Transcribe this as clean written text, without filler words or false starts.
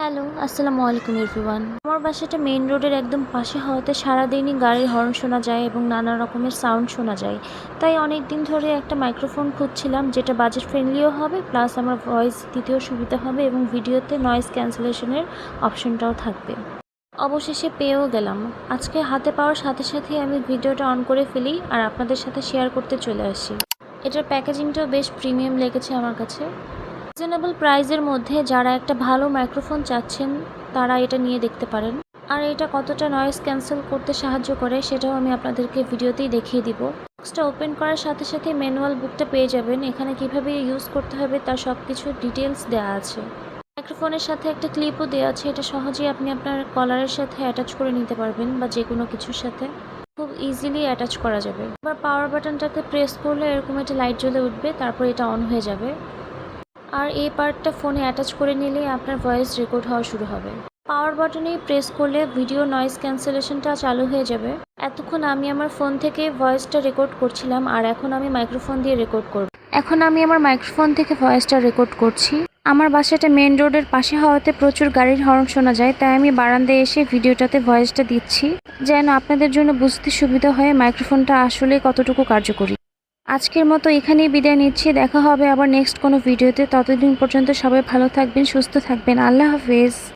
Hello, আসসালামু আলাইকুম everyone. আমার বাসাটা মেইন রোডের একদম পাশে হওয়াতে সারাদিনই গাড়ির হর্ন শোনা যায় এবং নানা রকমের সাউন্ড শোনা যায়। তাই অনেক দিন ধরে একটা মাইক্রোফোন খুঁজছিলাম যেটা বাজেট ফ্রেন্ডলিও হবে, প্লাস আমার ভয়েস দিতেও সুবিধা হবে এবং ভিডিওতে নয়েজ ক্যান্সেলেশনের অপশনটাও থাকবে। অবশেষে পেয়েও গেলাম। আজকে হাতে পাওয়ার সাথে সাথেই আমি ভিডিওটা অন করে ফেলি আর আপনাদের সাথে শেয়ার করতে চলে আসি। এটার প্যাকেজিংটাও বেশ প্রিমিয়াম লেগেছে আমার কাছে। রিজনেবল প্রাইসের মধ্যে যারা একটা ভালো মাইক্রোফোন চাচ্ছেন তারা এটা নিয়ে দেখতে পারেন। আর এটা কতটা নয়েজ ক্যান্সেল করতে সাহায্য করে সেটাও আমি আপনাদেরকে ভিডিওতেই দেখিয়ে দিব। বক্সটা ওপেন করার সাথে সাথে ম্যানুয়াল বুকটা পেয়ে যাবেন। এখানে কিভাবে ইউজ করতে হবে তার সব কিছু ডিটেলস দেওয়া আছে। মাইক্রোফোনের সাথে একটা ক্লিপও দেওয়া আছে, এটা সহজেই আপনি আপনার কলারের সাথে অ্যাটাচ করে নিতে পারবেন বা যে কোনো কিছুর সাথে খুব ইজিলি অ্যাটাচ করা যাবে। এবার পাওয়ার বাটনটাতে প্রেস করলে এরকম একটা লাইট জ্বলে উঠবে, তারপর এটা অন হয়ে যাবে। আর এই পার্টটা ফোনে অ্যাটাচ করে নিলেই আপনার ভয়েস রেকর্ড হওয়া শুরু হবে। পাওয়ার বাটনেই প্রেস করলে ভিডিও নয়েজ ক্যান্সেলেশনটা চালু হয়ে যাবে। এতক্ষণ আমি আমার ফোন থেকে ভয়েসটা রেকর্ড করছিলাম আর এখন আমি মাইক্রোফোন দিয়ে রেকর্ড করব। এখন আমি আমার মাইক্রোফোন থেকে ভয়েসটা রেকর্ড করছি। আমার বাসাটা মেন রোডের পাশে হওয়াতে প্রচুর গাড়ির হর্ন শোনা যায়, তাই আমি বারান্দায় এসে ভিডিওটাতে ভয়েসটা দিচ্ছি যেন আপনাদের জন্য বুঝতে সুবিধা হয় মাইক্রোফোনটা আসলে কতটুকু কার্যকরী। আজকের মতো এখানেই বিদায় নিচ্ছি। দেখা হবে আবার নেক্সট কোনো ভিডিওতে। ততদিন পর্যন্ত সবাই ভালো থাকবেন, সুস্থ থাকবেন। আল্লাহ হাফেজ।